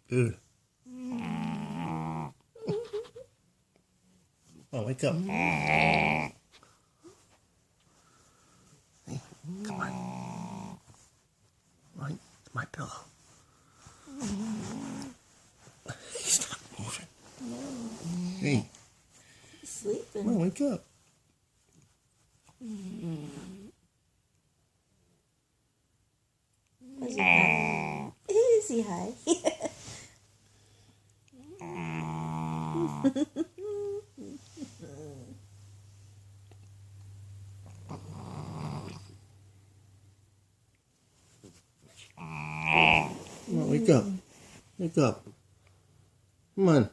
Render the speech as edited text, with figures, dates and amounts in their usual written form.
Good. Oh, wake up. Hey, come on. Right, it's my pillow. Stop moving. Hey. He's sleeping. Come on, wake up. Where's he high? Is he high? Come on, wake up. Wake up. Come on.